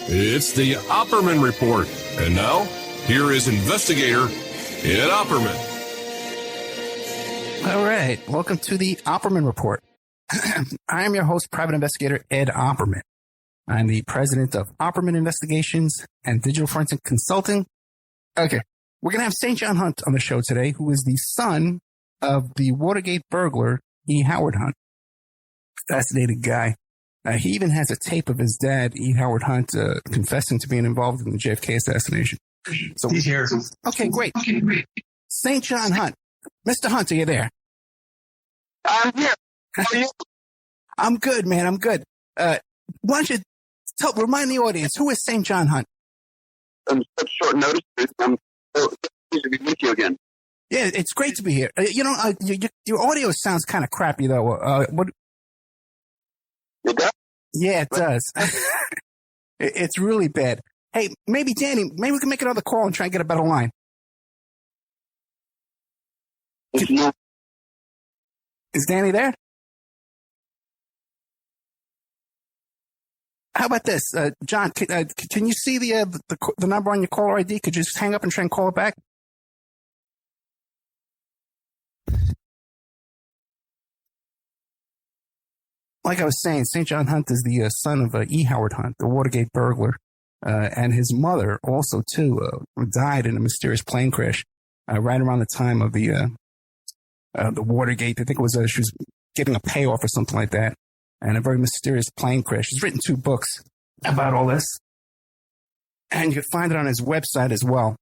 It's the Opperman Report. And now, here is investigator Ed Opperman. All right. Welcome to the Opperman Report. I am your host, private investigator Ed Opperman. I'm the president of Opperman Investigations and Digital Forensic Consulting. Okay. We're going to have St. John Hunt on the show today, who is the son of the Watergate burglar, E. Howard Hunt. Fascinating guy. He even has a tape of his dad, E. Howard Hunt, confessing to being involved in the JFK assassination. So, he's here. Okay, great. St. John Hunt. Mr. Hunt, are you there? I'm here. How are you? I'm good, man. I'm good. Why don't you remind the audience, who is St. John Hunt? Such short notice. So pleased to be with you again. Yeah, it's great to be here. Your audio sounds kind of crappy, though. What? It does? Yeah, it does. It's really bad. Hey, maybe Danny, maybe we can make another call and try and get a better line. Is Danny there? How about this, John? Can you see the number on your caller ID? Could you just hang up and try and call it back? Like I was saying, St. John Hunt is the son of E. Howard Hunt, the Watergate burglar, and his mother also too died in a mysterious plane crash right around the time of the Watergate. I think it was she was getting a payoff or something like that, and a very mysterious plane crash. He's written 2 books about all this, and you can find it on his website as well.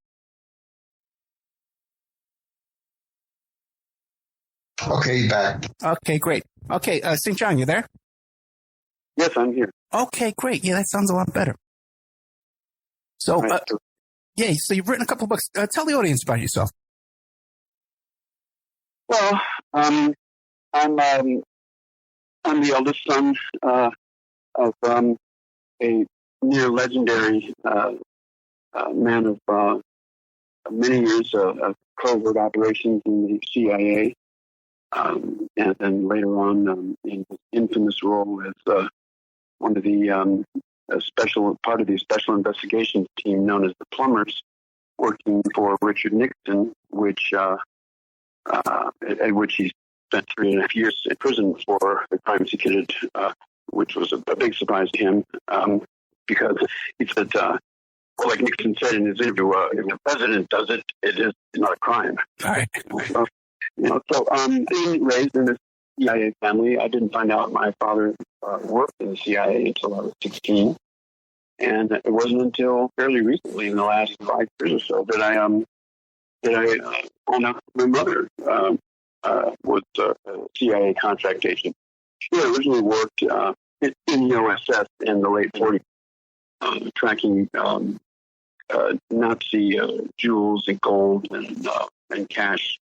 Okay, back. Okay, great. Okay, St. John, you there? Yes, I'm here. Okay, great. Yeah, that sounds a lot better. So, yeah, so you've written a couple of books. Tell the audience about yourself. Well, I'm the eldest son of a near legendary man of many years of covert operations in the CIA. And then later on, in his infamous role as one of the part of the special investigations team known as the Plumbers, working for Richard Nixon, at which he spent 3.5 years in prison for the crimes he committed, which was a big surprise to him, because he said, like Nixon said in his interview, if the president does it, it is not a crime. All right. So being raised in a CIA family, I didn't find out my father worked in the CIA until I was 16. And it wasn't until fairly recently, in the last 5 years or so, that I found out my mother was a CIA contract agent. She originally worked in the OSS in the late 40s, tracking Nazi jewels and gold and cash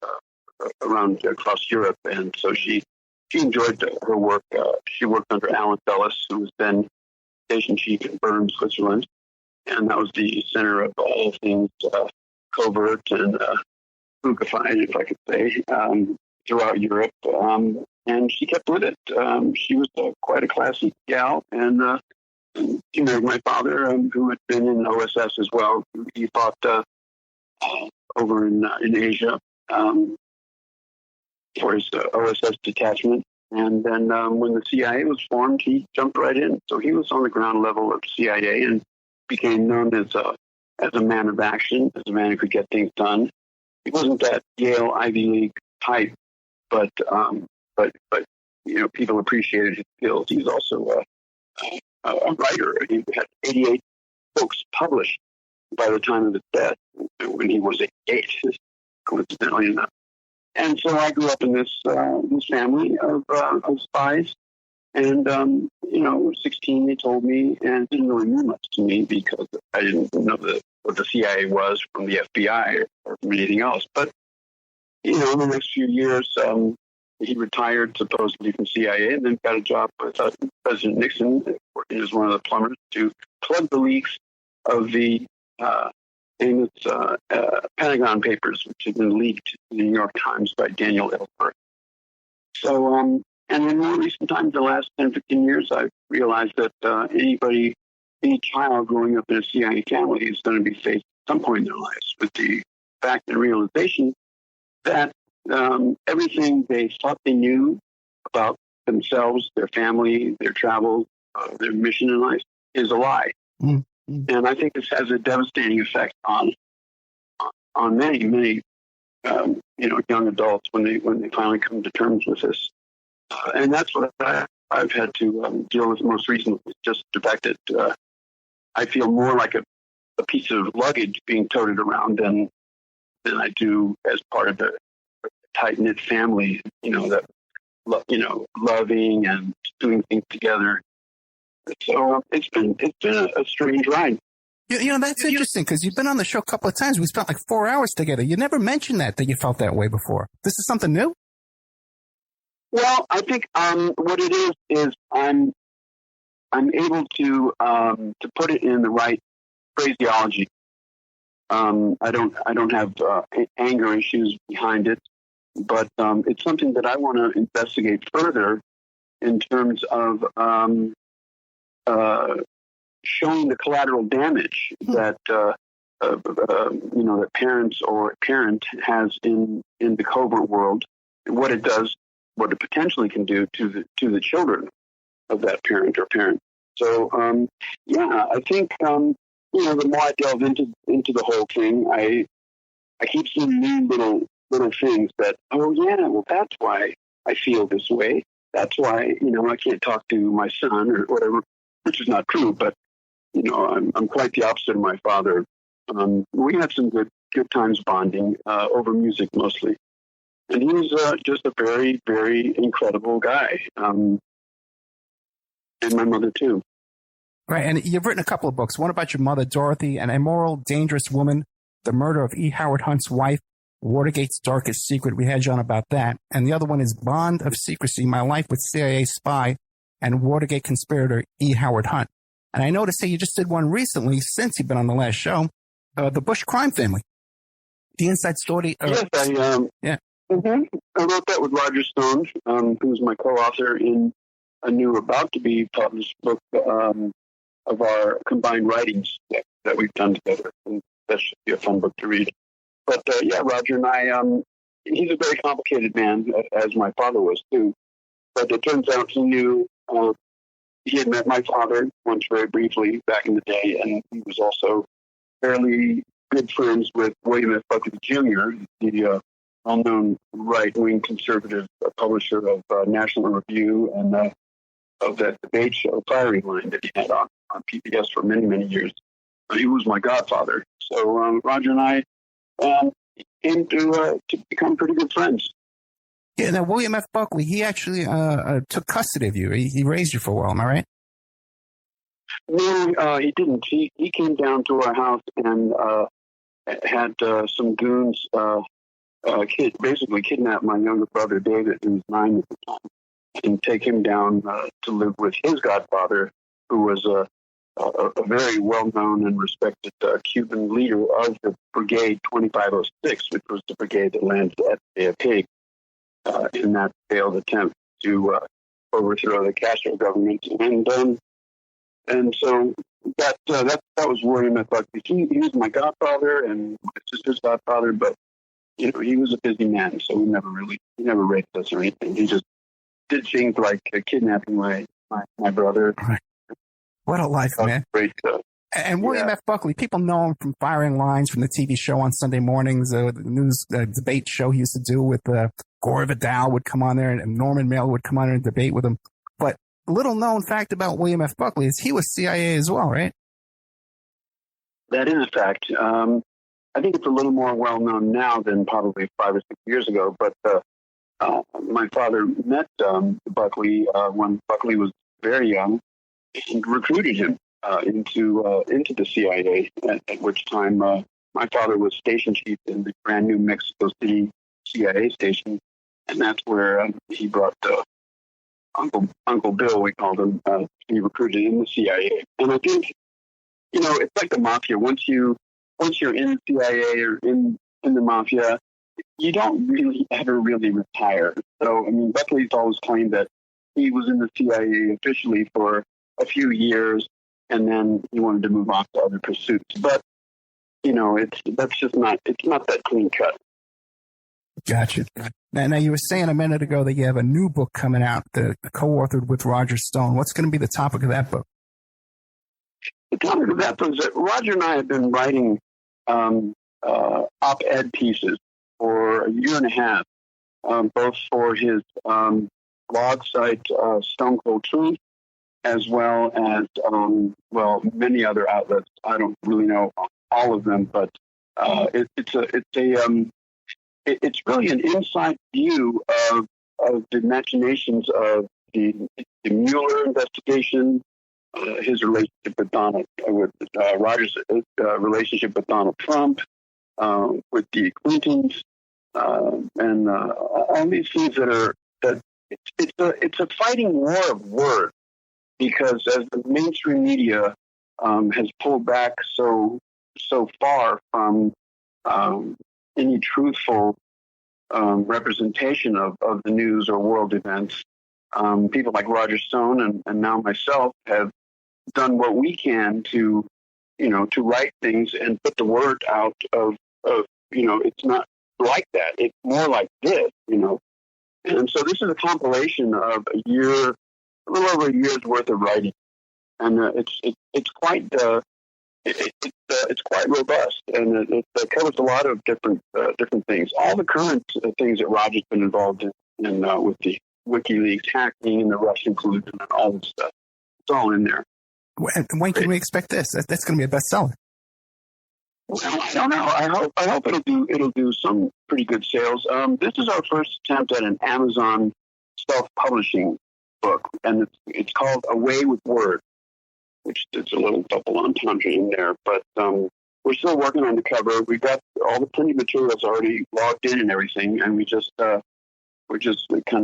around across Europe, and so she enjoyed her work. She worked under Alan Dulles, who was then station chief in Bern, Switzerland, and that was the center of all things covert and spookified, if I could say, throughout Europe. And she kept with it. She was quite a classy gal, and she married my father, who had been in OSS as well. He fought over in Asia. For his OSS detachment. And then when the CIA was formed, he jumped right in. So he was on the ground level of CIA and became known as a man of action, as a man who could get things done. He wasn't that Yale Ivy League type, but people appreciated his skills. He was also a writer. He had 88 books published by the time of his death, when he was 88, coincidentally enough. And so I grew up in this family of spies. And, 16, they told me, and it didn't really mean much to me because I didn't know what the CIA was from the FBI or from anything else. But, in the next few years, he retired supposedly from CIA and then got a job with President Nixon, working as one of the plumbers, to plug the leaks of the famous Pentagon Papers, which had been leaked in the New York Times by Daniel Ellsberg. So, and in more recent times, the last 10, 15 years, I've realized that anybody any child growing up in a CIA family is going to be faced at some point in their lives with the fact and realization that everything they thought they knew about themselves, their family, their travel, their mission in life is a lie. Mm-hmm. And I think this has a devastating effect on many young adults when they finally come to terms with this. And that's what I've had to deal with most recently. Just the fact that I feel more like a piece of luggage being toted around than I do as part of a tight-knit family, that loving and doing things together. So it's been a strange ride. That's interesting because you've been on the show a couple of times. We spent like 4 hours together. You never mentioned that you felt that way before. This is something new? Well, I think what it is I'm able to put it in the right phraseology. I don't have anger issues behind it, but it's something that I want to investigate further in terms of showing the collateral damage that that parents or parent has in the covert world, and what it does, what it potentially can do to the children of that parent or parent. So I think the more I delve into the whole thing, I keep seeing new little things that, well, that's why I feel this way. That's why I can't talk to my son or whatever, which is not true, but I'm quite the opposite of my father. We had some good times bonding over music mostly, and he was just a very, very incredible guy, and my mother too. Right, and you've written a couple of books. One about your mother, Dorothy, An Immoral, Dangerous Woman, The Murder of E. Howard Hunt's Wife, Watergate's Darkest Secret. We had you on about that. And the other one is Bond of Secrecy, My Life with CIA Spy and Watergate Conspirator E. Howard Hunt. And I noticed that you just did one recently since you've been on the last show, The Bush Crime Family. The inside story. Yes, I wrote that with Roger Stone, who was my co-author in a new about-to-be-published book of our combined writings that we've done together. And that should be a fun book to read. But, Roger and I, he's a very complicated man, as my father was, too. But it turns out he knew, he had met my father once very briefly back in the day, and he was also fairly good friends with William F. Buckley Jr., the well-known right-wing conservative publisher of National Review and of that debate show, Firing Line, that he had on PBS for many, many years. He was my godfather. So Roger and I came to become pretty good friends. Yeah, now William F. Buckley, he actually took custody of you. He raised you for a while, am I right? No, he didn't. He came down to our house and had some goons basically kidnap my younger brother, David, who was 9 at the time, and take him down to live with his godfather, who was a very well-known and respected Cuban leader of the Brigade 2506, which was the brigade that landed at Bay of Pigs in that failed attempt to overthrow the Castro government. And so that was William F. Buckley. He was my godfather and my sister's godfather, but he was a busy man, so he never raped us or anything. He just did things like kidnapping my brother. Right. What a life, man. Great stuff. And William F. Buckley, people know him from Firing Lines, from the TV show on Sunday mornings, the news debate show he used to do with Gore Vidal would come on there, and Norman Mailer would come on there and debate with him. But little known fact about William F. Buckley is he was CIA as well, right? That is a fact. I think it's a little more well known now than probably 5 or 6 years ago. But my father met Buckley when Buckley was very young and recruited him into the CIA. At which time my father was station chief in the brand new Mexico City CIA station, and that's where he brought Uncle Bill, we called him, to be recruited in the CIA. And I think it's like the mafia. Once you're in the CIA or in the mafia, you don't ever really retire. So, I mean, Buckley's always claimed that he was in the CIA officially for a few years, and then he wanted to move on to other pursuits. But it's not that clean cut. Gotcha. Now you were saying a minute ago that you have a new book coming out, co-authored with Roger Stone. What's going to be the topic of that book? The topic of that book is that Roger and I have been writing op-ed pieces for a year and a half, both for his blog site, Stone Cold Truth, as well as, many other outlets. I don't really know all of them, but it's really an inside view of the machinations of the Mueller investigation, his relationship with Roger's relationship with Donald Trump, with the Clintons, and all these things it's a fighting war of words, because as the mainstream media has pulled back so far from any truthful representation of the news or world events, people like Roger Stone and now myself have done what we can to write things and put the word out of it's not like that. It's more like this, And so this is a compilation of a little over a year's worth of writing, and it's quite it's quite robust, and it covers a lot of different things. All the current things that Roger's been involved in with the WikiLeaks hacking and the Russian collusion and all this stuff. It's all in there. When can we expect this? That's going to be a bestseller. Well, I don't know. I hope it'll do some pretty good sales. This is our first attempt at an Amazon self-publishing book, and it's called Away with Word, which is a little double entendre in there. But we're still working on the cover. We've got all the printed materials already logged in and everything, and we're just kind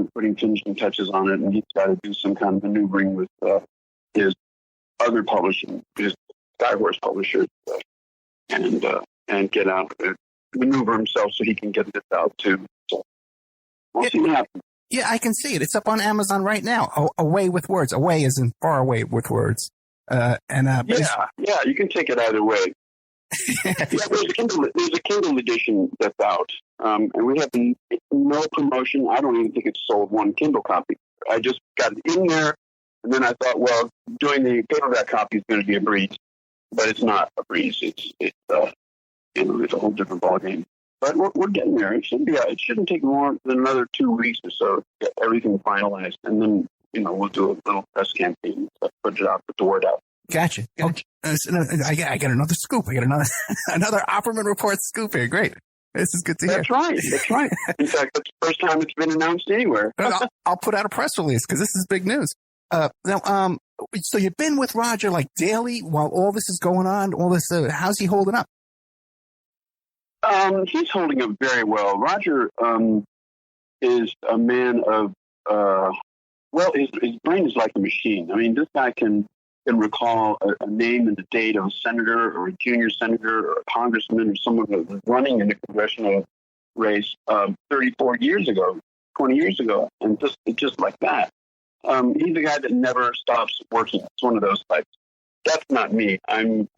of putting finishing touches on it. And he's got to do some kind of maneuvering with his other publishing, his Skyhorse publishers, and get out, maneuver himself so he can get this out too. So we'll see what happens. Yeah, I can see it. It's up on Amazon right now. Away with Words. Away is in far away with words. You can take it either way. There's a Kindle edition that's out, and we have no promotion. I don't even think it's sold one Kindle copy. I just got it in there, and then I thought, well, doing the paperback copy is going to be a breeze, but it's not a breeze. It's a whole different ballgame. But we're getting there. It shouldn't take more than another 2 weeks or so to get everything finalized, and then we'll do a little press campaign, put the word out. Gotcha. I got another scoop. I got another Opperman Report scoop here. Great. This is good to hear. That's right. In fact, that's the first time it's been announced anywhere. I'll put out a press release because this is big news. Now, so you've been with Roger like daily while all this is going on. All this, how's he holding up? He's holding up very well. Roger is a man of his brain is like a machine. I mean, this guy can recall a name and the date of a senator or a junior senator or a congressman or someone that was running in the congressional race 34 years ago, 20 years ago, and just like that. He's a guy that never stops working. It's one of those types. That's not me. I'm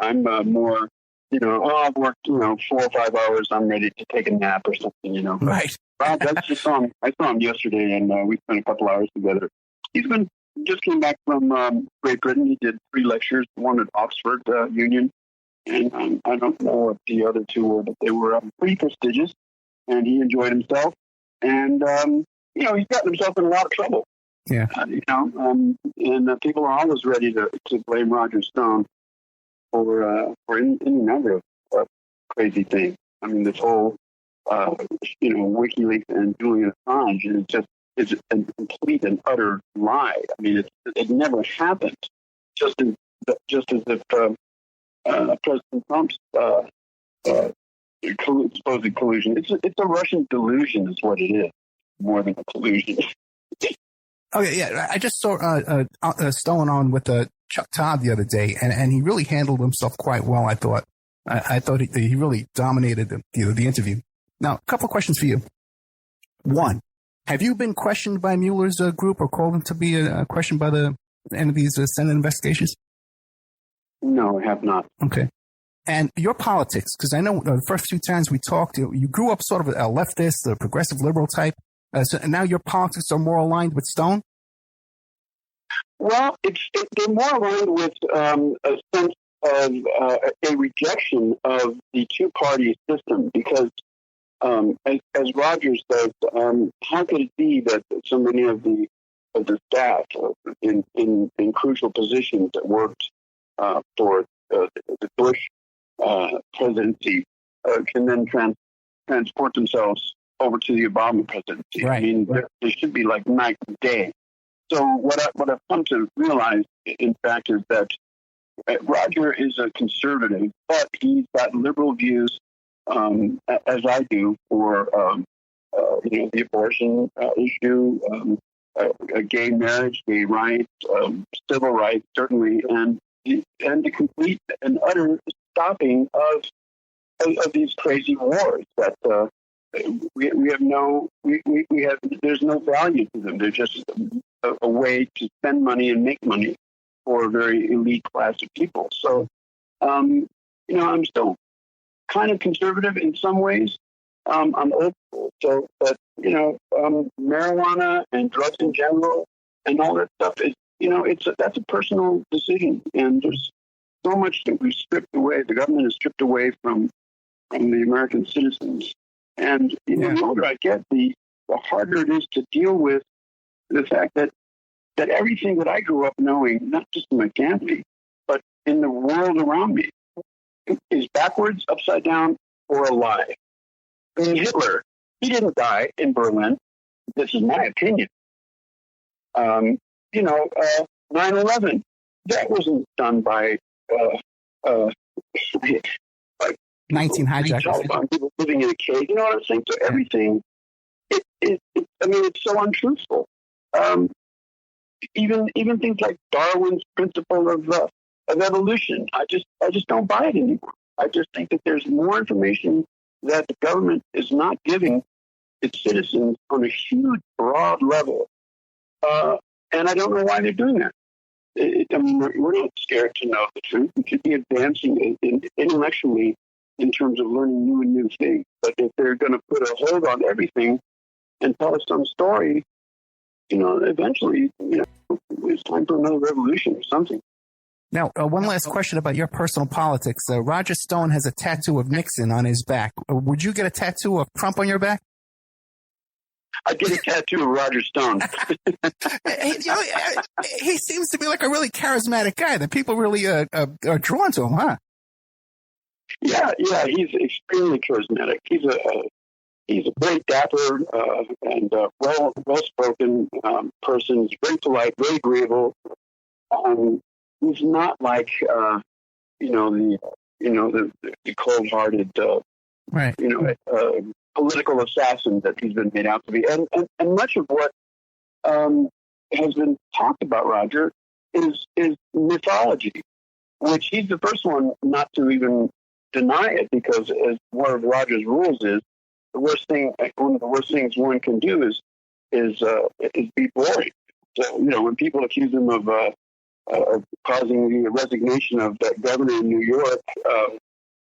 more, I've worked, 4 or 5 hours. I'm ready to take a nap or something, Right. Rob, that's just I saw him yesterday, and we spent a couple hours together. Just came back from Great Britain. He did 3 lectures, one at Oxford Union, and I don't know what the other 2 were, but they were pretty prestigious, and he enjoyed himself. And, he's gotten himself in a lot of trouble. Yeah. And people are always ready to blame Roger Stone for any number of crazy things. I mean, this whole, WikiLeaks and Julian Assange is a complete and utter lie. I mean, it never happened. Just as if President Trump's supposed collusion. It's a Russian delusion, is what it is, more than a collusion. Okay, yeah, I just saw Stone on with Chuck Todd the other day, and he really handled himself quite well. I thought. I thought he really dominated the interview. Now, a couple of questions for you. One, have you been questioned by Mueller's group or called him to be questioned by any of these Senate investigations? No, I have not. Okay. And your politics, because I know the first few times we talked, you grew up sort of a leftist, a progressive liberal type. And now your politics are more aligned with Stone? Well, they're more aligned with a sense of a rejection of the two-party system because, as Rogers says, how could it be that so many of the staff in crucial positions that worked for the Bush presidency can then transport themselves over to the Obama presidency? Right. I mean, there should be like night and day. So what I've come to realize, in fact, is that Roger is a conservative, but he's got liberal views, as I do, for the abortion issue, gay marriage, gay rights, civil rights, certainly, and the complete and utter stopping of these crazy wars that we have there's no value to them. They're just a way to spend money and make money for a very elite class of people. So, I'm still kind of conservative in some ways. I'm old school, so but marijuana and drugs in general and all that stuff is that's a personal decision, and there's so much that we've stripped away. The government has stripped away from the American citizens, and the older I get, the harder it is to deal with the fact that everything that I grew up knowing, not just in my family, but in the world around me, is backwards, upside down, or a lie. I mean, Hitler, he didn't die in Berlin. This is my opinion. 9/11, that wasn't done by 19 hijackers. People living in a cave. You know what I'm saying? So everything, it's so untruthful. Even things like Darwin's principle of evolution, I just don't buy it anymore. I just think that there's more information that the government is not giving its citizens on a huge, broad level, and I don't know why they're doing that. We're not scared to know the truth. We should be advancing intellectually in terms of learning new things. But if they're going to put a hold on everything and tell us some story, eventually, it's time for another revolution or something. Now, one last question about your personal politics. Roger Stone has a tattoo of Nixon on his back. Would you get a tattoo of Trump on your back? I'd get a tattoo of Roger Stone. He seems to be like a really charismatic guy that people really are drawn to him, huh? Yeah, he's extremely charismatic. He's a great dapper and well-spoken person. He's very polite, very agreeable. He's not like the cold-hearted right. Political assassin that he's been made out to be. And much of what has been talked about Roger is mythology, which he's the first one not to even deny it, because as one of Roger's rules is, one of the worst things one can do is be boring. So, when people accuse him of causing the resignation of that governor in New York,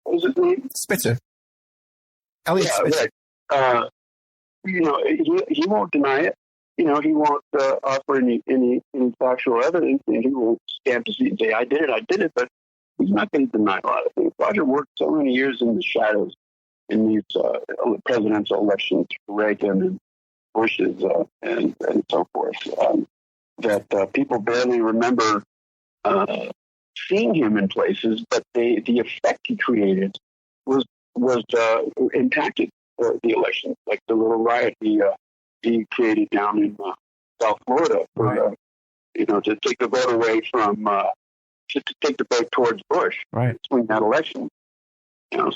what was his name? Spitzer. Elliot Spitzer. Right. He won't deny it. He won't offer any factual evidence, and he won't stamp his feet and say, I did it, but he's not going to deny a lot of things. Roger worked so many years in the shadows in these presidential elections, Reagan and Bush's and so forth, that people barely remember seeing him in places, but the effect he created was impacted the election, like the little riot he created down in South Florida, to take the vote away from to take the vote towards Bush, right, between that election.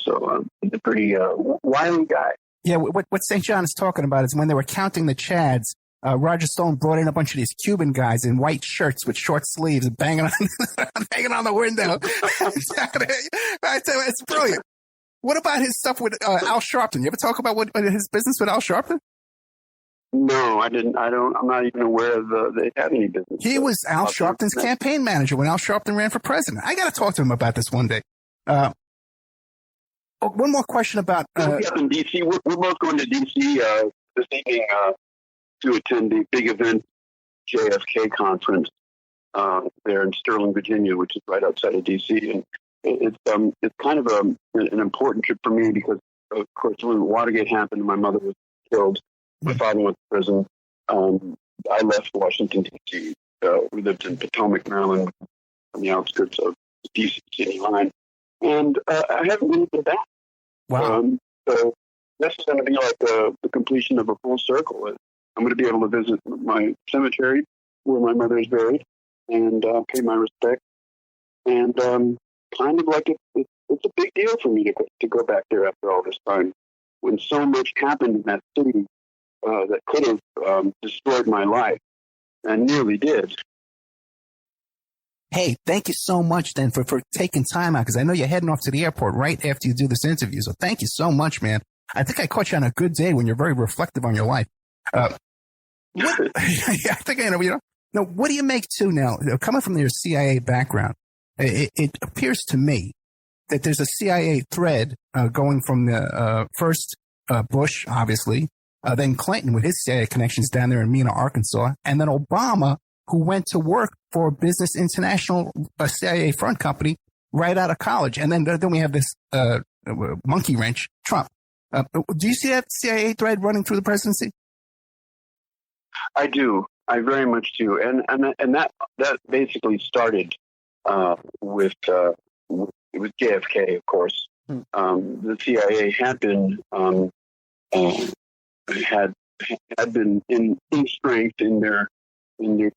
So he's a pretty wily guy. Yeah, what St. John is talking about is when they were counting the Chads, Roger Stone brought in a bunch of these Cuban guys in white shirts with short sleeves and banging on the window. I tell you, it's brilliant. What about his stuff with Al Sharpton? You ever talk about his business with Al Sharpton? No, I didn't. I'm not even aware of they had any business. He was Al Sharpton's campaign manager when Al Sharpton ran for president. I got to talk to him about this one day. One more question about. We'll be up in D.C. We're both going to D.C. This evening to attend the big event JFK conference there in Sterling, Virginia, which is right outside of D.C. And it's kind of an important trip for me because, of course, when Watergate happened, my mother was killed. My father went to prison. I left Washington, D.C. We lived in Potomac, Maryland, on the outskirts of the D.C. city line. And I haven't really been back. Wow. So this is going to be like the completion of a full circle. I'm going to be able to visit my cemetery where my mother is buried and pay my respect. And kind of like it's a big deal for me to go back there after all this time when so much happened in that city that could have destroyed my life and nearly did. Hey, thank you so much then for taking time out because I know you're heading off to the airport right after you do this interview. So thank you so much, man. I think I caught you on a good day when you're very reflective on your life. I think I know. Now, what do you make too now? Coming from your CIA background, it appears to me that there's a CIA thread going from the first Bush, obviously, then Clinton with his CIA connections down there in Mena, Arkansas, and then Obama, who went to work for Business International, a CIA front company, right out of college. And then we have this monkey wrench, Trump. Do you see that CIA thread running through the presidency? I do. I very much do. And that basically started with JFK, of course. The CIA had been had been in strength in their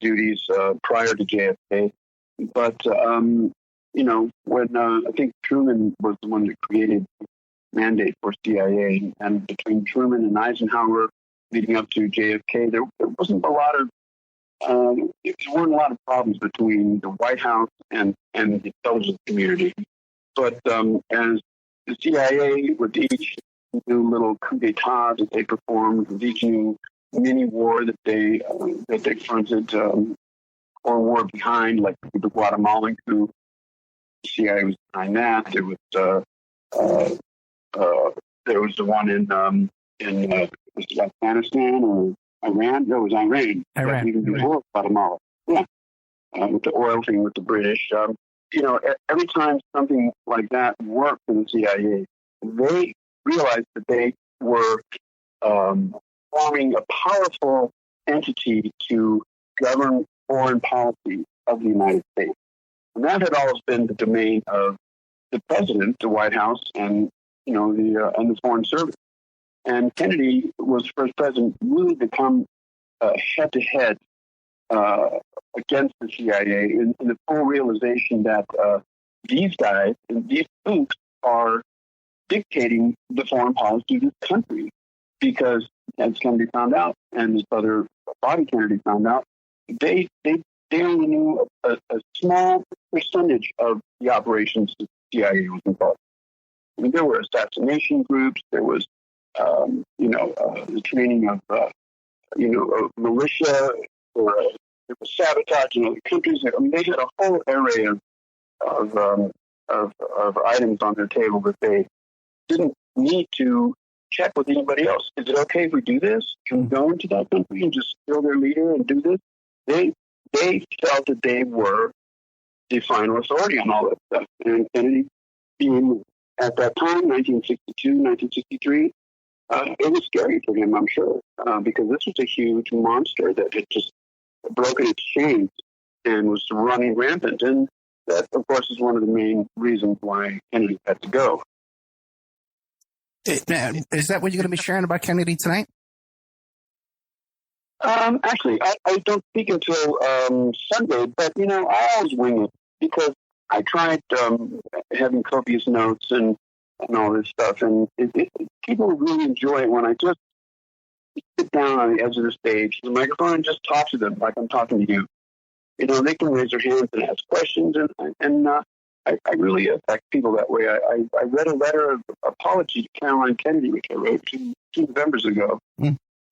duties prior to JFK. But, when I think Truman was the one that created the mandate for CIA, and between Truman and Eisenhower leading up to JFK, there wasn't a lot of, there weren't a lot of problems between the White House and the intelligence community. But as the CIA, with each new little coup d'etat that they performed, with each new mini war that they fronted or war behind, like the Guatemalan coup. The CIA was behind that. There was the one in was it Afghanistan or Iran? No, it was Iran. Iran. Even before Guatemala. Yeah. With the oil thing with the British. Every time something like that worked for the CIA, they realized that they were forming a powerful entity to govern foreign policy of the United States. And that had always been the domain of the president, the White House, and the Foreign Service. And Kennedy was the first president really to come head-to-head against the CIA in the full realization that these guys, these folks, are dictating the foreign policy of this country. Because, as Kennedy found out, and his brother Bobby Kennedy found out, they only knew a small percentage of the operations the CIA was involved. I mean, there were assassination groups. There was, the training of, militia. There was sabotage in other countries. I mean, they had a whole array of items on their table that they didn't need to check with anybody else. Is it okay if we do this? Can we go into that country and just kill their leader and do this? They felt that they were the final authority on all that stuff. And Kennedy, being at that time, 1962, 1963, it was scary for him, I'm sure, because this was a huge monster that had just broken its chains and was running rampant. And that, of course, is one of the main reasons why Kennedy had to go. Is that what you're going to be sharing about Kennedy tonight? Actually, I don't speak until Sunday, but, I always wing it because I tried having copious notes and all this stuff, and people really enjoy it when I just sit down on the edge of the stage, the microphone, and just talk to them like I'm talking to you. They can raise their hands and ask questions, and I really affect people that way. I read a letter of apology to Caroline Kennedy, which I wrote two Novembers ago,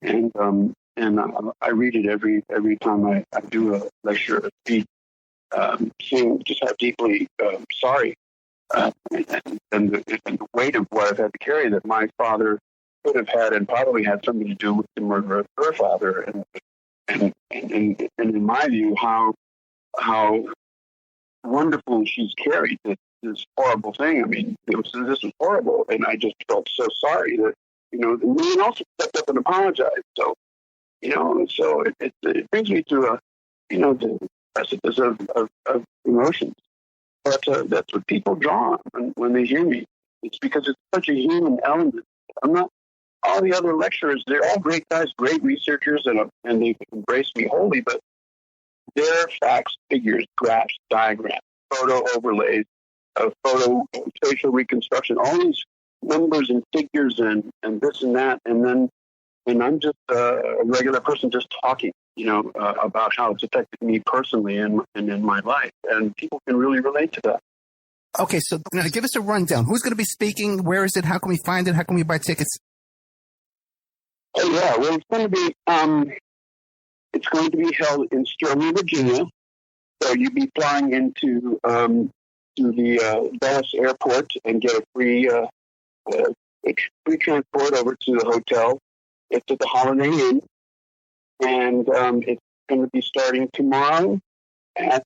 and and I read it every time I do a lecture or speech, seeing just how deeply sorry and the weight of what I've had to carry that my father could have had and probably had something to do with the murder of her father, and in my view, how wonderful she's carried this horrible thing. I mean, this was horrible, and I just felt so sorry that, the man also stepped up and apologized. So, so it brings me to the precipice of emotions. But that's what people draw on when they hear me. It's because it's such a human element. I'm not. All the other lecturers, they're all great guys, great researchers, and they embrace me wholly, but their facts, figures, graphs, diagrams, photo overlays, photo facial reconstruction, all these numbers and figures and this and that, and I'm just a regular person just talking, about how it's affected me personally and in my life, and people can really relate to that. Okay, so now give us a rundown. Who's going to be speaking? Where is it? How can we find it? How can we buy tickets? Oh yeah, well it's going to be held in Sterling, Virginia. So you'll be flying into to the Dallas airport and get a free transport over to the hotel. It's at the Holiday Inn, and it's going to be starting tomorrow at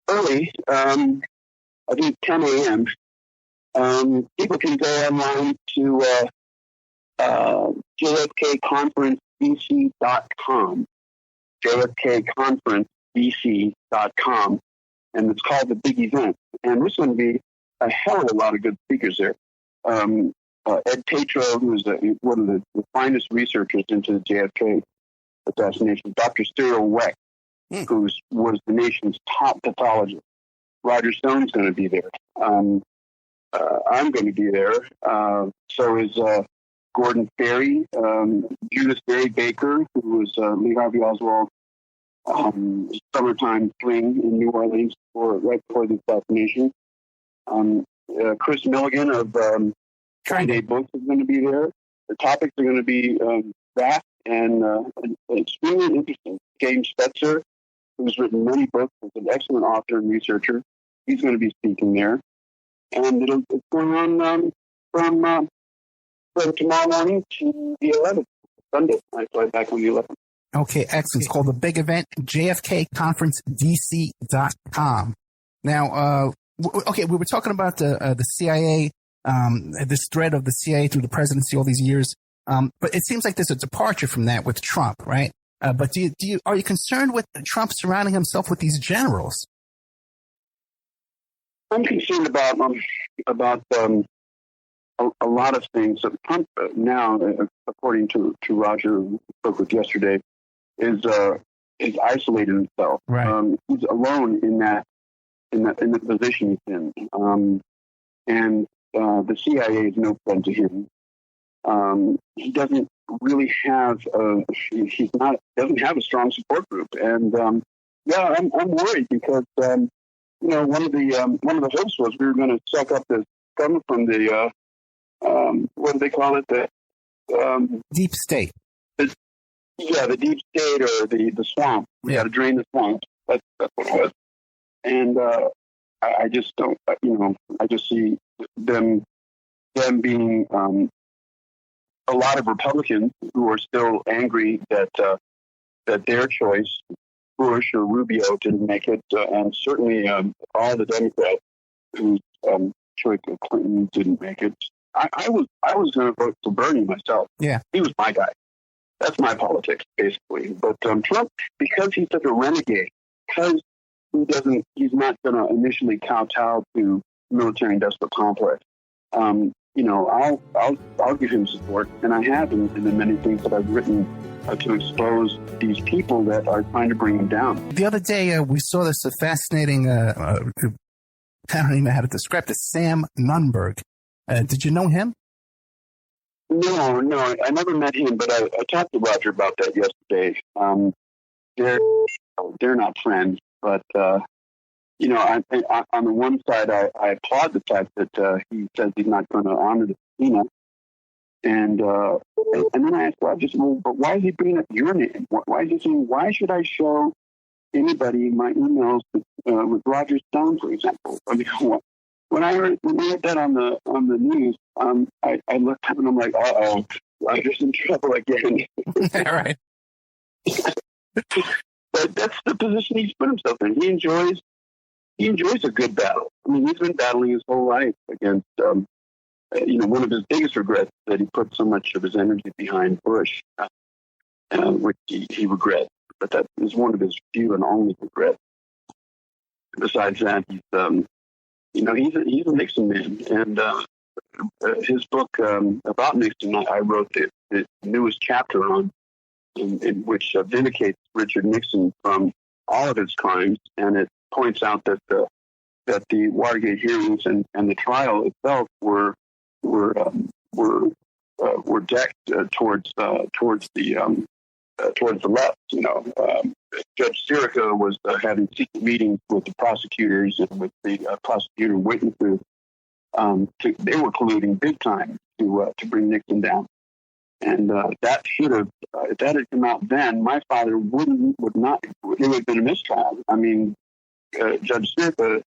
early, I think 10 a.m. People can go online to jfkconferencebc.com, jfkconferencebc.com, and it's called the Big Event. And there's going to be a hell of a lot of good speakers there. Ed Tatro, who is one of the finest researchers into the JFK assassination, Dr. Cyril Weck, who was the nation's top pathologist. Roger Stone's going to be there. I'm going to be there. So is Gordon Ferry, Judith Berry Baker, who was Lee Harvey Oswald's summertime fling in New Orleans right before the assassination. Chris Milligan of Friday Books is going to be there. The topics are going to be vast and extremely interesting. James Spetzer, who's written many books, is an excellent author and researcher. He's going to be speaking there. And it's going on from tomorrow morning to the 11th, Sunday. I fly back on the 11th. Okay, excellent. It's called The Big Event, jfkconferencedc.com. Now, we were talking about the CIA, this threat of the CIA through the presidency all these years. But it seems like there's a departure from that with Trump, right? But are you concerned with Trump surrounding himself with these generals? I'm concerned about a lot of things. So Trump now, according to Roger, who spoke with yesterday, is isolated himself. Right. He's alone in the position he's in, and the CIA is no friend to him. He doesn't really have doesn't have a strong support group, and I'm worried because one of the hopes was we were going to suck up the scum from the what do they call it, the deep state. The deep state or the swamp. We got to drain the swamp. That's what it was. And I just don't, I just see them being a lot of Republicans who are still angry that their choice, Bush or Rubio, didn't make it, and certainly all the Democrats whose choice of Clinton didn't make it. I was going to vote for Bernie myself. Yeah, he was my guy. That's my politics, basically. But Trump, because he's such a renegade, because he's not going to initially kowtow to military industrial complex. I'll give him support, and I have in the many things that I've written to expose these people that are trying to bring him down. The other day, we saw this fascinating, I don't even know how to describe this, Sam Nunberg. Did you know him? No, I never met him, but I talked to Roger about that yesterday. They're not friends, but on the one side, I applaud the fact that he says he's not going to honor the subpoena, And then I asked God, just, well, but why is he bringing up your name? Why is he saying, why should I show anybody my emails with Roger Stone, for example? I mean, when I heard that on the news, I looked up and I'm like, uh-oh, Roger's in trouble again. Right. But that's the position he's put himself in. He enjoys a good battle. I mean, he's been battling his whole life against, one of his biggest regrets is that he put so much of his energy behind Bush, which he regrets. But that is one of his few and only regrets. Besides that, he's a Nixon man, and his book about Nixon, I wrote the newest chapter on, in which vindicates Richard Nixon from all of his crimes, and it points out that the Watergate hearings and the trial itself were decked towards the left. Judge Sirica was having secret meetings with the prosecutors and with the prosecutor witnesses. They were colluding big time to bring Nixon down, and that should have if that had come out then, my father would not. It would have been a mistrial. I mean, Judge Sirica,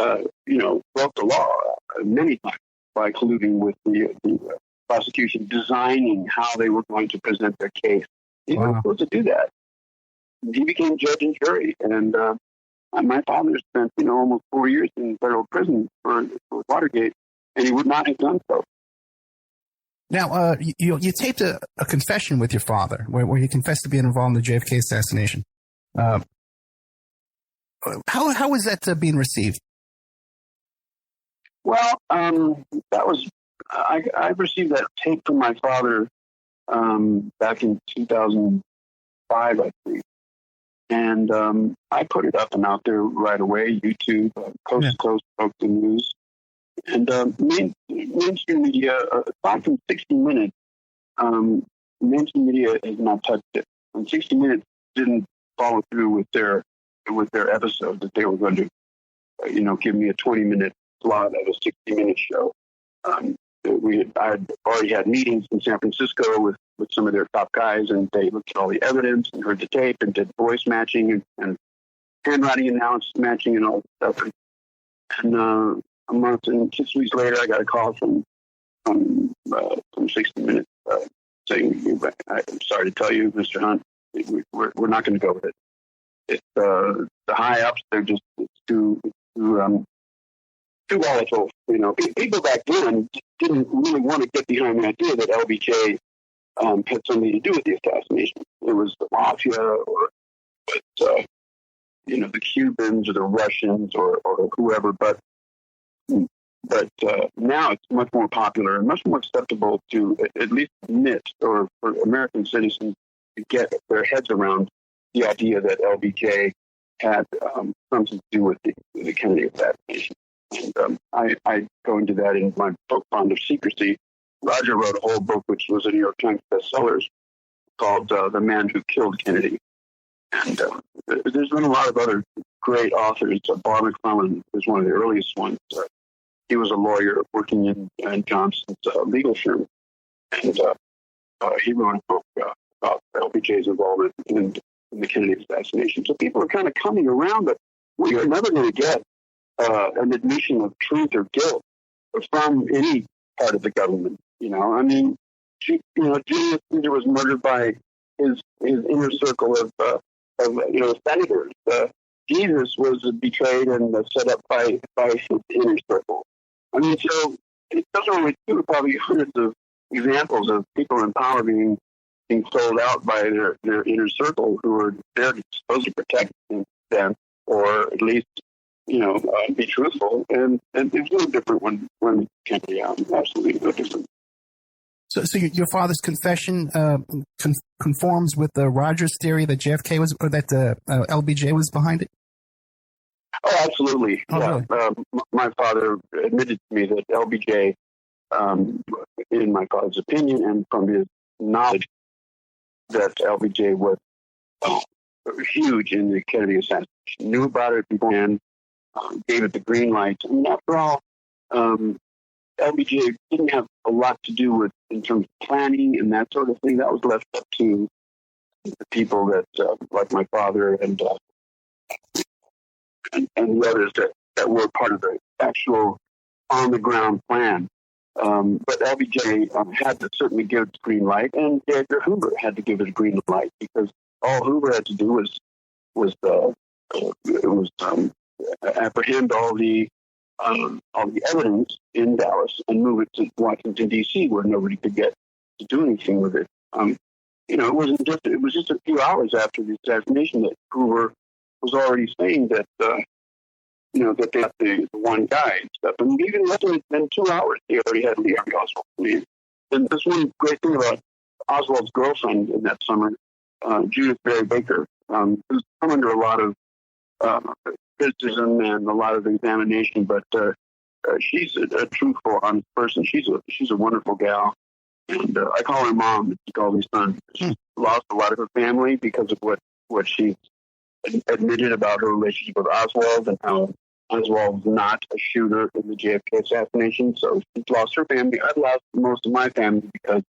broke the law many times by colluding with the prosecution, designing how they were going to present their case. He was supposed to do that. He became judge and jury, and my father spent almost 4 years in federal prison for Watergate, and he would not have done so. Now, you taped a confession with your father where you confessed to being involved in the JFK assassination. How was that being received? Well, I received that tape from my father back in 2005, I think. And I put it up and out there right away, YouTube, Coast to Coast, broke the news. And mainstream media, aside from 60 Minutes, mainstream media has not touched it. And 60 Minutes didn't follow through with their episode that they were going to, give me a 20-minute slot of a 60-minute show. I had already had meetings in San Francisco with some of their top guys, and they looked at all the evidence and heard the tape and did voice matching and handwriting analysis matching and all that stuff. And a month and 6 weeks later, I got a call from 60 Minutes saying, "I'm sorry to tell you, Mr. Hunt, we're not going to go with it. It's the high ups. They're just too volatile. People back then didn't really want to get behind the idea that LBJ had something to do with the assassination. It was the mafia, or the Cubans or the Russians or whoever. But now it's much more popular and much more acceptable to at least admit, or for American citizens to get their heads around the idea that LBJ had something to do with the Kennedy assassination. And I go into that in my book, Fond of Secrecy. Roger wrote a whole book, which was a New York Times bestseller, called The Man Who Killed Kennedy. And there's been a lot of other great authors. Bob McClellan is one of the earliest ones. He was a lawyer working in Johnson's legal firm. And he wrote a book about LBJ's involvement in the Kennedy assassination. So people are kind of coming around, but we are never going to get an admission of truth or guilt from any part of the government. I mean, Julius Caesar was murdered by his inner circle of senators. Jesus was betrayed and set up by his inner circle. I mean, so those are only two, probably hundreds of examples of people in power being sold out by their inner circle, who are there supposed to protect them, or at least be truthful. And it's no different when Kennedy absolutely no different. So your father's confession conforms with the Rogers theory that JFK was, or that LBJ was behind it? Oh, absolutely. Oh, yeah. really? My father admitted to me that LBJ, in my father's opinion and from his knowledge, that LBJ was huge in the Kennedy assassination, knew about it beforehand, gave it the green light. I mean, after all, LBJ didn't have a lot to do with in terms of planning and that sort of thing. That was left up to the people that, like my father and the others that were part of the actual on-the-ground plan. But LBJ had to certainly give it the green light, and J. Edgar Hoover had to give it a green light, because all Hoover had to do was apprehend all the evidence in Dallas and move it to Washington, D.C., where nobody could get to do anything with it. It was just a few hours after the assassination that Hoover was already saying that that they had the one guy and stuff. And even less than 2 hours, they already had Lee Harvey Oswald. And that's one great thing about Oswald's girlfriend in that summer, Judith Barry Baker, who's come under a lot of criticism and a lot of examination, but she's a truthful, honest person. She's a wonderful gal. And I call her mom, and she calls me son. She lost a lot of her family because of what she admitted about her relationship with Oswald, and how Oswald was not a shooter in the JFK assassination. So she's lost her family. I've lost most of my family because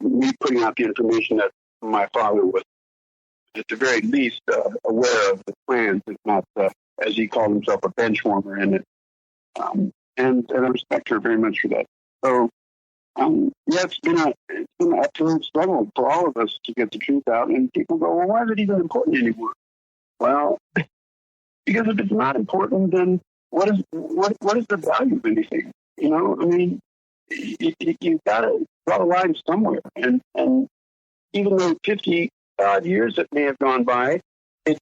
me putting out the information that my father was, at the very least, aware of the plans, if not, as he called himself, a bench warmer in it. And I respect her very much for that. So, it's been an uphill struggle for all of us to get the truth out. And people go, well, why is it even important anymore? Well, because if it's not important, then what is the value of anything? I mean, you've got to draw the line somewhere. And even though 50 odd years that may have gone by, to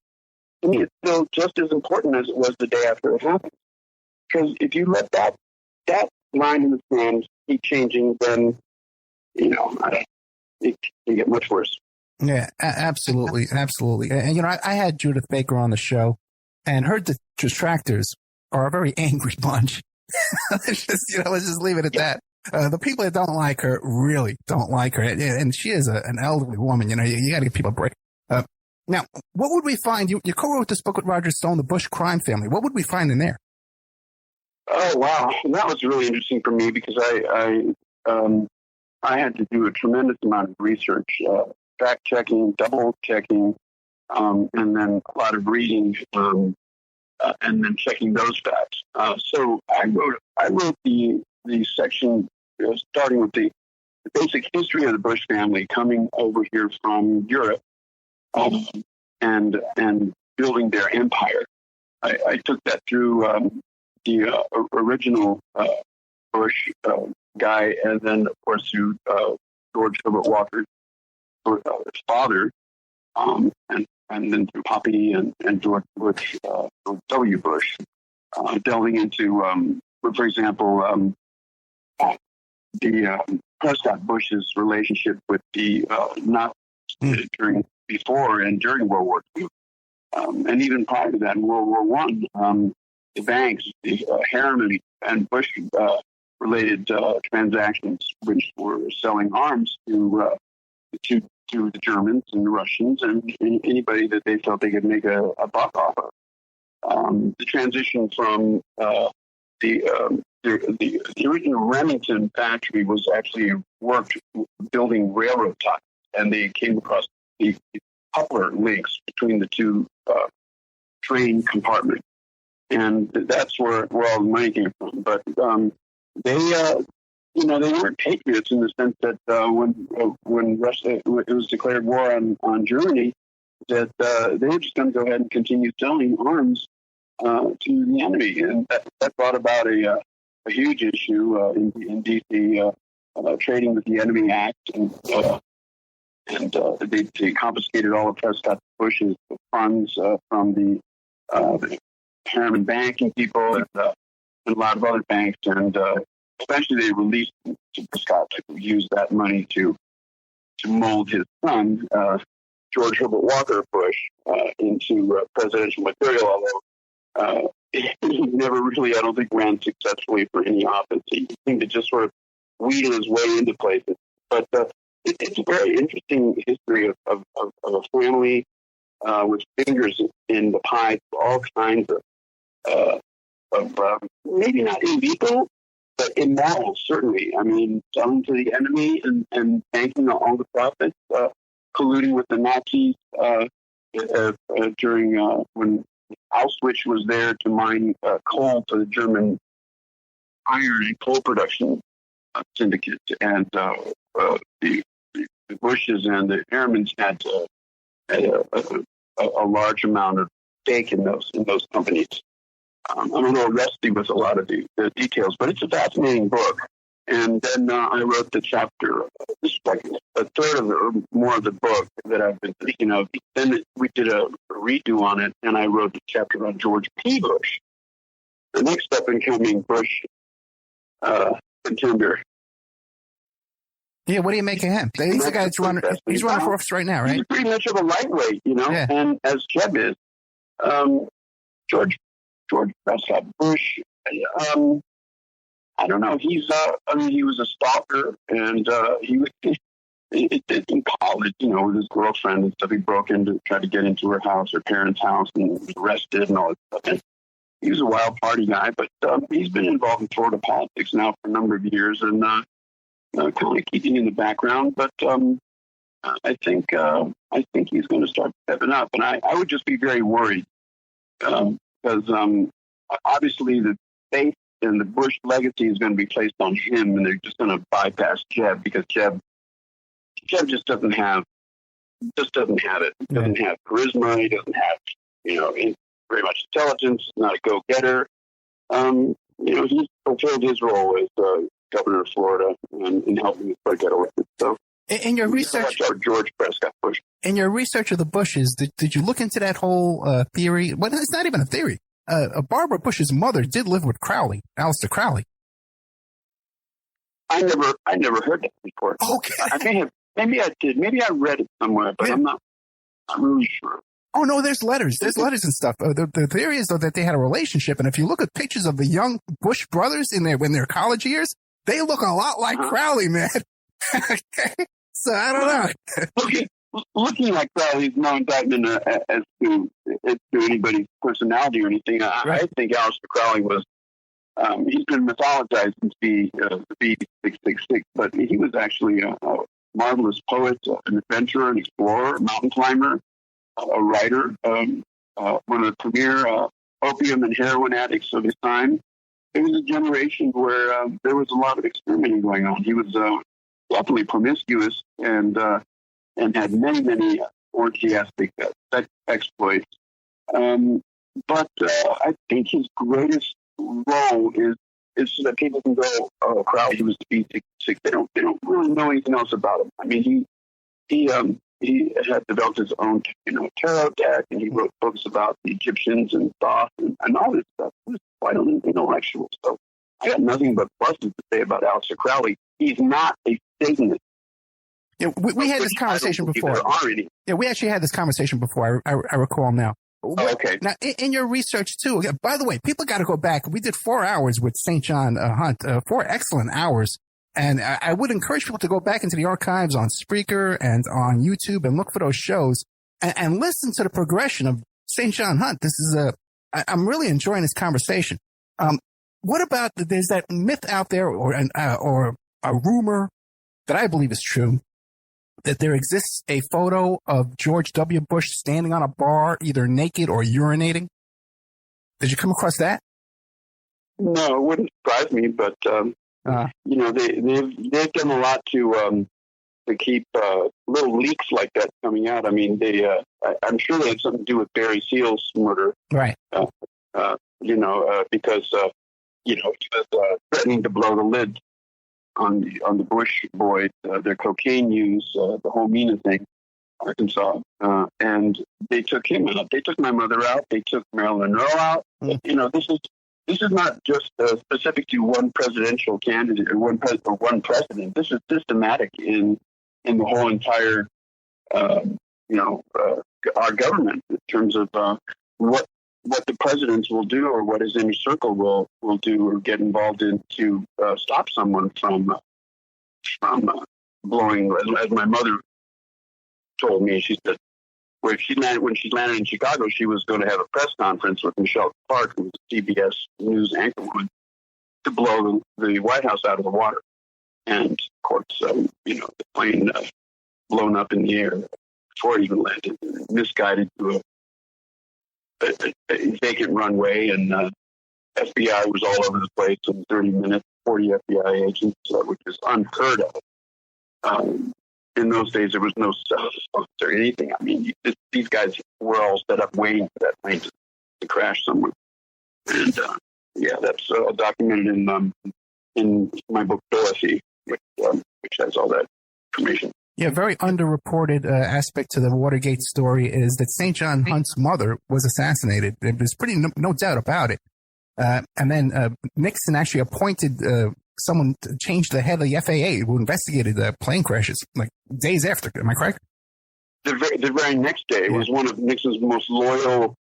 me, it's still just as important as it was the day after it happened. Because if you let that line in the sand keep changing, then it can get much worse. Yeah, absolutely, absolutely. And I had Judith Baker on the show, and her detractors are a very angry bunch. let's just leave it at that. The people that don't like her really don't like her, and she is an elderly woman. You got to give people a break. Now, what would we find? You co-wrote this book with Roger Stone, The Bush Crime Family. What would we find in there? Oh, wow. That was really interesting for me, because I had to do a tremendous amount of research, fact-checking, double-checking, and then a lot of reading, and then checking those facts. So I wrote the section starting with the basic history of the Bush family coming over here from Europe, and building their empire. I took that through the original Bush guy, and then, of course, through George Herbert Walker's father, and then through Poppy and George W. Bush, delving into, for example, the Prescott Bush's relationship with the Nazis before and during World War II, and even prior to that in World War I. The banks, the Harriman and Bush related transactions, which were selling arms to the Germans and the Russians and anybody that they felt they could make a buck off of. The transition from the original Remington factory was actually worked building railroad ties, and they came across the coupler links between the two train compartments. And that's where all the money came from. But they weren't patriots in the sense that when Russia, it was declared war on Germany, that they were just going to go ahead and continue selling arms to the enemy, and that brought about a huge issue in D.C. Trading with the Enemy Act, and they confiscated all of Prescott Bush's funds from the Harriman banking people and a lot of other banks, and eventually they released to Prescott to use that money to mold his son, George Herbert Walker Bush, into presidential material, although he never really, I don't think, ran successfully for any office. He seemed to just sort of wheedle his way into places. But it's a very interesting history of a family with fingers in the pie for all kinds of maybe not illegal, but immoral, certainly. I mean, selling to the enemy and banking on all the profits, colluding with the Nazis during when Auschwitz was there to mine coal for the German iron and coal production syndicate, and the Bushes and the Airmans had a large amount of stake in those companies. I'm a little rusty with a lot of the details, but it's a fascinating book. And then I wrote the chapter, this is like a third of or more of the book that I've been thinking of. Then we did a redo on it, and I wrote the chapter on George P. Bush, the next up and coming Bush contender. Yeah, what do you make of him? He's the guy that's running. He's running for office right now, right? He's pretty much of a lightweight, Yeah. And as Jeb is, George Prescott Bush. I don't know. He's he was a stalker, and he in college, with his girlfriend and stuff. He broke into, tried to get into her house, her parents' house, and was arrested and all that stuff. And he was a wild party guy, but he's been involved in Florida politics now for a number of years, and kind of keeping in the background. But I think he's going to start stepping up, and I would just be very worried because obviously the faith and the Bush legacy is going to be placed on him, and they're just going to bypass Jeb because Jeb just doesn't have it. He doesn't have charisma. He doesn't have very much intelligence. He's not a go-getter. He's fulfilled his role as governor of Florida in helping the Florida get elected. So, in your research, George Prescott Bush. In your research of the Bushes, did you look into that whole theory? Well, it's not even a theory. Barbara Bush's mother did live with Crowley, Aleister Crowley. I never heard that before. Okay. I may have, maybe I did. Maybe I read it somewhere, but I'm really sure. Oh, no, there's letters. There's letters and stuff. The theory is, though, that they had a relationship. And if you look at pictures of the young Bush brothers in their college years, they look a lot like Crowley, man. Okay. So I don't know. Looking like Crowley is no indictment as to anybody's personality or anything. I think Aleister Crowley was, he's been mythologized as the B666, but he was actually a marvelous poet, an adventurer, an explorer, a mountain climber, a writer, one of the premier opium and heroin addicts of his time. It was a generation where there was a lot of experimenting going on. He was definitely promiscuous and had many orgiastic sex exploits. But I think his greatest role is so that people can go, "Oh, Crowley, he was the B666." They don't really know anything else about him. I mean, he had developed his own tarot deck, and he wrote books about the Egyptians and Thoth and all this stuff. He was quite an intellectual. So I got nothing but pluses to say about Aleister Crowley. He's not a Satanist. Yeah, we had this conversation before. Yeah, we actually had this conversation before. I recall now. Okay. Now, in your research too. By the way, people got to go back. We did 4 hours with St. John Hunt. 4 excellent hours. And I would encourage people to go back into the archives on Spreaker and on YouTube and look for those shows and listen to the progression of St. John Hunt. This is I'm really enjoying this conversation. What about there's that myth out there or a rumor that I believe is true that there exists a photo of George W. Bush standing on a bar, either naked or urinating? Did you come across that? No, it wouldn't surprise me, but they've done a lot to keep little leaks like that coming out. I mean, I'm sure they had something to do with Barry Seal's murder, right? Because he was threatening to blow the lid on the Bush boys, their cocaine use, the whole Mina thing, Arkansas, and they took him out. They took my mother out. They took Marilyn Monroe out. This is not just specific to one presidential candidate or one president. This is systematic in the whole entire, our government in terms of what the presidents will do or what his inner circle will do or get involved in to stop someone from blowing. As my mother told me, she said, when she landed in Chicago, she was going to have a press conference with Michelle Clark, who was a CBS News anchorwoman, to blow the White House out of the water. And, of course, the plane blown up in the air before it even landed, misguided to a vacant runway, and FBI was all over the place in 30 minutes, 40 FBI agents, which is unheard of. In those days, there was no cell phones or anything. I mean, these guys were all set up waiting for that plane to crash somewhere. And, that's documented in my book, Dorothy, which has all that information. Yeah, very underreported aspect to the Watergate story is that St. John Hunt's mother was assassinated. There's pretty no doubt about it. And then Nixon actually appointed someone to change the head of the FAA who investigated the plane crashes, like days after. Am I correct? The very next day was one of Nixon's most loyal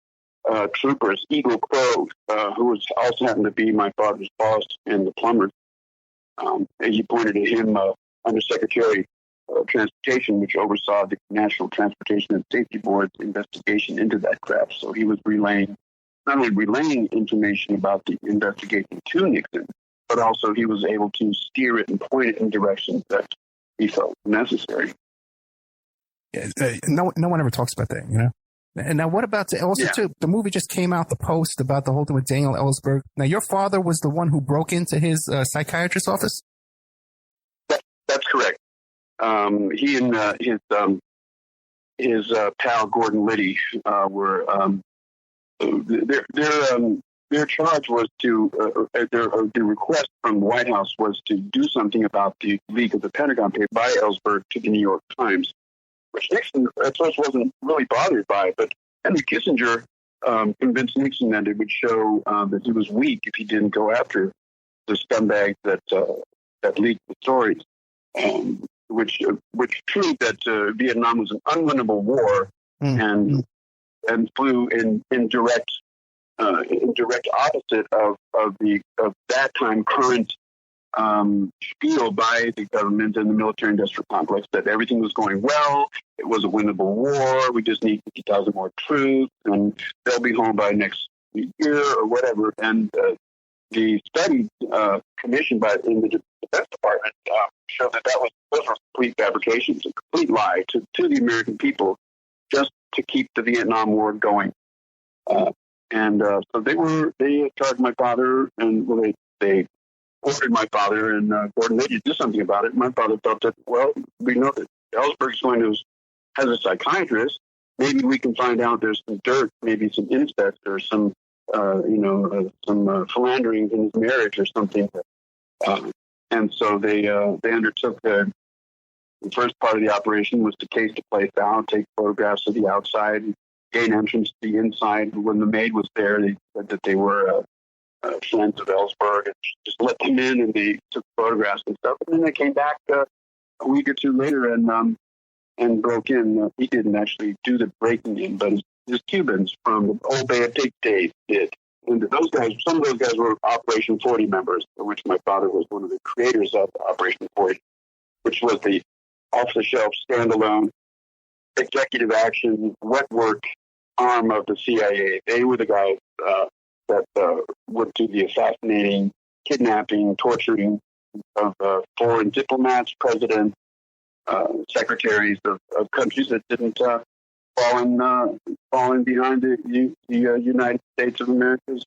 troopers, Eagle Crow, who was also happened to be my father's boss in the plumbers. And he appointed him Undersecretary of Transportation, which oversaw the National Transportation and Safety Board's investigation into that crash. So he was not only relaying information about the investigation to Nixon, but also he was able to steer it and point it in directions that he felt necessary. Yeah, no one ever talks about that, you know. And now, what about too? The movie just came out, The Post, about the whole thing with Daniel Ellsberg. Now, your father was the one who broke into his psychiatrist's office. That's correct. He and his pal Gordon Liddy were their charge was the request from the White House was to do something about the leak of the Pentagon paper by Ellsberg to the New York Times, which Nixon at first wasn't really bothered by, but Henry Kissinger convinced Nixon that it would show that he was weak if he didn't go after the scumbags that leaked the stories, which proved that Vietnam was an unwinnable war and flew in direct opposite of that time current spiel by the government and the military-industrial complex that everything was going well. It was a winnable war. We just need 50,000 more troops, and they'll be home by next year or whatever. And the study commissioned in the Defense Department showed that those were complete fabrications, a complete lie to the American people, just to keep the Vietnam War going. So they charged my father, and they ordered my father and Gordon Liddy to do something about it. My father thought that, well, we know that Ellsberg's has a psychiatrist. Maybe we can find out there's some dirt, maybe some incest or some philandering in his marriage or something. And so they undertook the first part of the operation was to case the place out, take photographs of the outside, gain entrance to the inside. When the maid was there, they said that they were friends of Ellsberg and just let them in, and they took photographs and stuff. And then they came back a week or two later and broke in. He didn't actually do the breaking in, but his Cubans from the old Bay days did. And some of those guys were Operation 40 members, of which my father was one of the creators of Operation 40, which was the off-the-shelf, standalone, executive action, wet work arm of the CIA. They were the guys that would do the assassinating, kidnapping, torturing of foreign diplomats, presidents, secretaries of countries that didn't fall in behind the United States of America's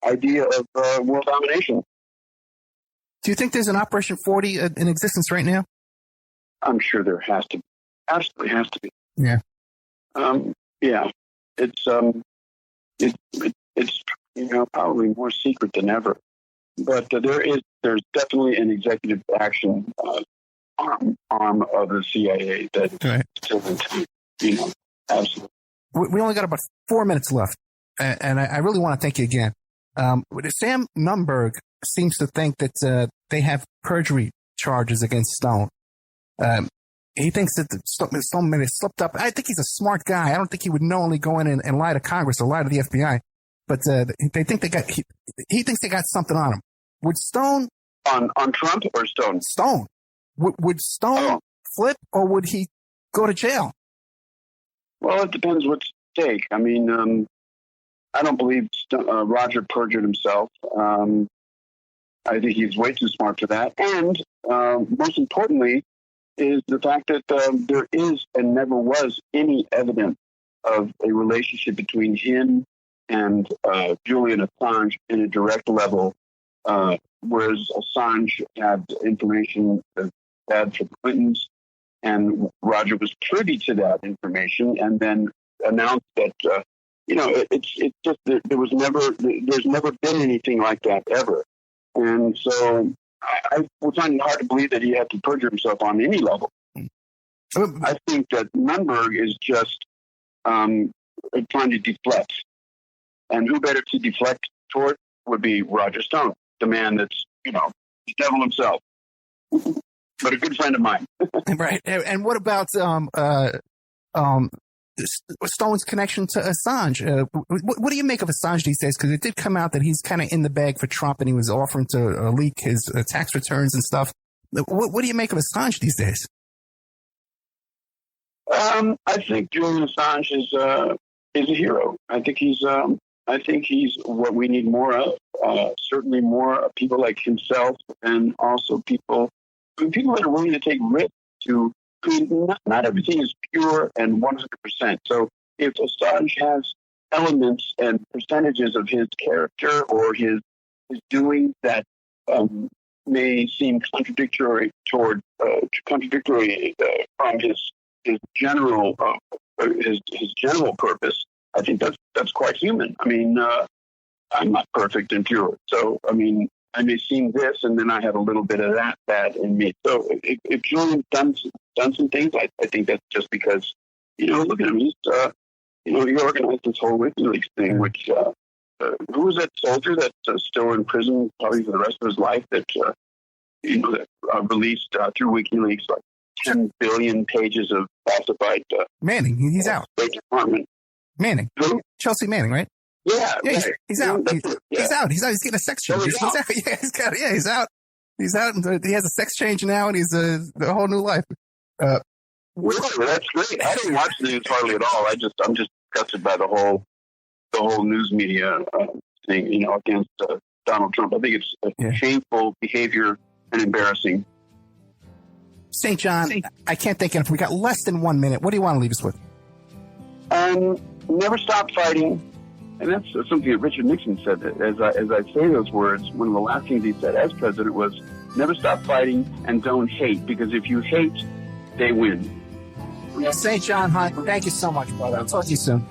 idea of world domination. Do you think there's an Operation 40 in existence right now? I'm sure there has to be. Absolutely has to be. Yeah. Yeah. It's probably more secret than ever. But there's definitely an executive action arm of the CIA that still into, absolutely. We only got about 4 minutes left, and I really want to thank you again. Sam Nunberg seems to think that they have perjury charges against Stone. He thinks that Stone may have slipped up. I think he's a smart guy. I don't think he would knowingly go in and lie to Congress or lie to the FBI. But they think he thinks they got something on him. Would Stone on Trump or Stone? Stone. Would Stone flip, or would he go to jail? Well, it depends what's at stake. I mean, I don't believe Roger perjured himself. I think he's way too smart for that. And most importantly is the fact that there is and never was any evidence of a relationship between him and Julian Assange in a direct level, whereas Assange had information bad for the Clintons, and Roger was privy to that information and then announced that, it's just that there's never been anything like that ever. And so I would find it hard to believe that he had to perjure himself on any level. I think that Nunberg is just trying to deflect. And who better to deflect toward would be Roger Stone, the man that's, the devil himself. But a good friend of mine. Right. And what about Stone's connection to Assange? What do you make of Assange these days? Because it did come out that he's kind of in the bag for Trump, and he was offering to leak his tax returns and stuff. What do you make of Assange these days? I think Julian Assange is a hero. I think he's what we need more of. Certainly more people like himself, and also people that are willing to take risks to. Not everything is pure and 100%. So if Assange has elements and percentages of his character or his doing that may seem contradictory from his general purpose, I think that's quite human. I mean, I'm not perfect and pure, so I mean, I may seem this, and then I have a little bit of that bad in me. So if Julian's done some things, I think that's just because, look at him. He's, he organized this whole WikiLeaks thing, which, who was that soldier that's still in prison probably for the rest of his life that released through WikiLeaks like 10 billion pages of classified. Manning, he's out. State Department. Manning. Who? Chelsea Manning, right? Yeah, he's out. He's out. He's getting a sex change. He's out. Yeah, he's out. He's out. And he has a sex change now, and he's a whole new life. Really? That's great. I didn't watch the news hardly at all. I'm just disgusted by the whole news media thing, against Donald Trump. I think it's shameful behavior and embarrassing. St. John, I can't think of. We got less than 1 minute. What do you want to leave us with? Never stop fighting. And that's something that Richard Nixon said. As I say those words, one of the last things he said as president was, never stop fighting and don't hate, because if you hate, they win. St. John Hunt, thank you so much, brother. I'll talk to you soon.